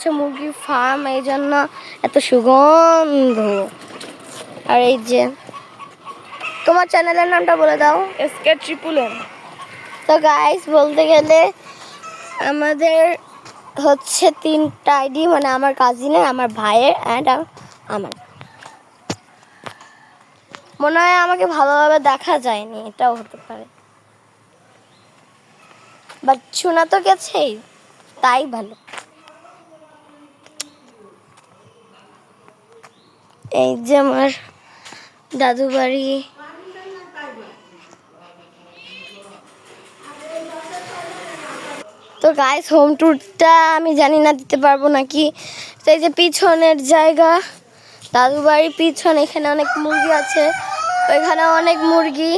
হচ্ছে মুরগির ফার্ম, এই জন্য এত সুগন্ধ। আর এই যে তোমার চ্যানেলের নামটা বলে দাও। SK triple N. তো গাইস বলতে গেলে আমাদের হচ্ছে 3টা আইডি, মানে আমার কাজিনের, আমার ভাইয়ের অ্যান্ড আমার। মনে হয় আমাকে ভালোভাবে দেখা যায়নি, এটাও হতে পারে, বাট শোনা তো গেছেই, তাই ভালো। এই যে আমার দাদু বাড়ি। তো গাইস হোম ট্যুরটা আমি জানি না দিতে পারবো নাকি। তো এই যে পিছনের জায়গা, দাদু বাড়ির পিছনে, এখানে অনেক মুরগি আছে, ওইখানে অনেক মুরগি।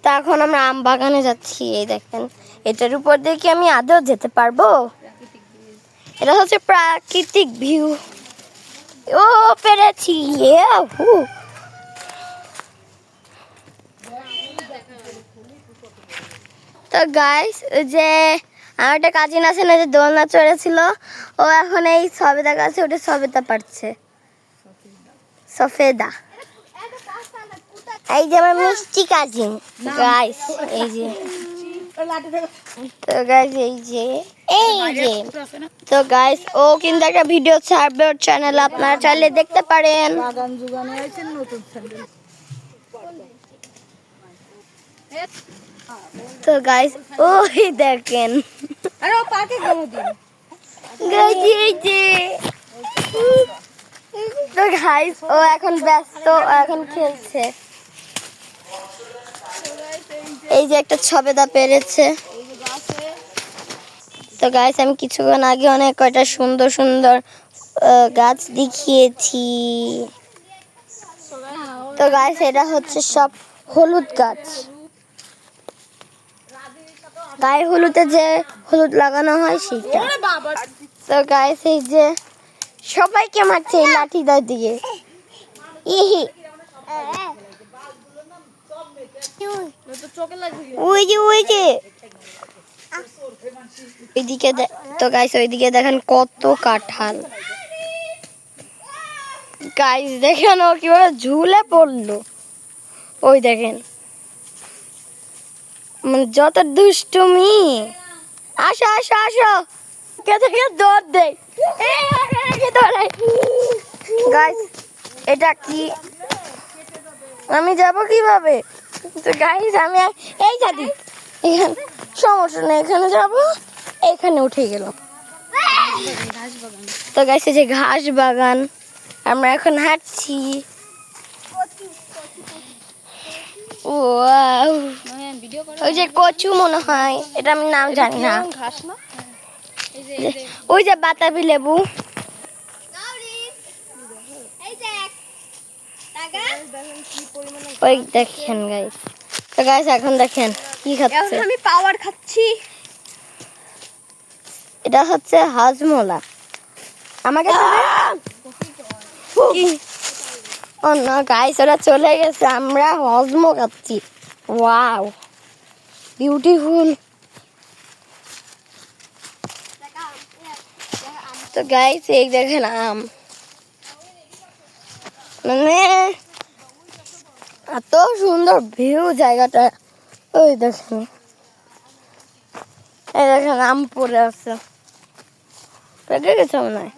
তা এখন আমরা আম বাগানে যাচ্ছি। এই দেখেন, এটার উপর দিয়ে কি আমি আদৌ যেতে পারবো? এটা হচ্ছে প্রাকৃতিক ভিউ। ও পেরেছি। তো গাইস যে আমার একটা কাজিন আছে না, যে দোলনা চড়েছিল, ও এখন এই সবেদা গাছে ওটা সবেদা পারছে। সফেদা। এই যে আমার মিষ্টি কাজিন গাইস, এই যে। তো গাইস তো গাইস ও কিন্তু একটা ভিডিও ছাড়বে ওর চ্যানেল, আপনারা চাইলে দেখতে পারেন। তো গাইস ওই দেখেন, আরে ও পার্কে কোনদিন গাইস এই যে। তো গাইস ও এখন ব্যস্ত, এখন খেলছে। এই যে একটা ছবেদা পেরেছে। তো গাইস আমি কিছুক্ষণ আগে অনেক কয়টা সুন্দর সুন্দর গাছ দেখিয়েছি। তো গাইস এটা হচ্ছে সব হলুদ গাছ, গায়ে হলুদে যে হলুদ লাগানো হয় সেটা। তো গাইস এই যে সবাইকে মারছে এই লাঠিটা দিয়ে। ইহি ওই যে এদিকে। তো গাইস ওইদিকে দেখেন কত কাঁঠাল। গাইস দেখেন ও কিভাবে ঝুলে পড়লো, ওই দেখেন, মানে যত দুষ্টুমি। আসো আসো আসো, কে থেকে দৌড় দেয়। গাইস এটা কি, আমি যাব কিভাবে? তো গাইস আমি এই জাতি, এখানে সমস্যা নেই, এখানে যাব, এখানে উঠে গেলাম। তো গাইস এই যে ঘাস বাগান, আমরা এখন হাঁটছি। ওয়াও, ওই যে কচু মনে হয়, এটা আমি নাম জানি না। ওই যে বাতাবি লেবু। ওই দেখেন গাইস। তো গাইস এখন দেখেন কি খাচ্ছে। আমি পাওয়ার খাচ্ছি। এটা হচ্ছে হাজমোলা। আমার কাছে ও না গাইস, ওরা চলে গেছে, আমরা হজমো খাচ্ছি। Wow beautiful. তো গাইস এই দেখেন আম, মানে এত সুন্দর ভিউ জায়গাটা। ওই দেখেন, এই দেখেন আম পড়ে আছে, পেকে গেছে মনে হয়।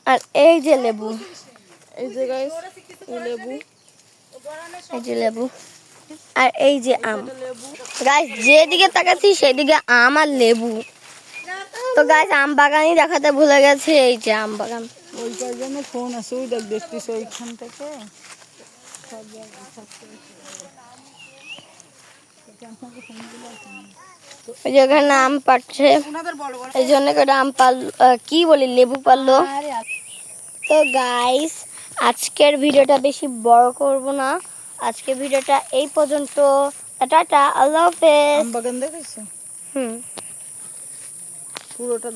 আর এই যে লেবু, এই যে গাইস লেবু, এই যে লেবু, আর এই যে আম। গাইস যেদিকে তাকাচ্ছি সেদিকে আম আর লেবু। তো গাইস আম বাগানই দেখাতে ভুলে গেছে, এই যে আম বাগান। ওইটার জন্য ফোন আছে, ওই দেখ দেখতিস ওইখান থেকে ওই যে ওখানে আম পাচ্ছে, এই জন্য করে আম পারলো, কি বলি লেবু পারলো। তো গাইস আজকের ভিডিওটা বেশি বড় করব না, আজকের ভিডিওটা এই পর্যন্ত। টাটা, আল্লাহ হাফেজ। আম বাগান দেখেছো? হুম, পুরোটা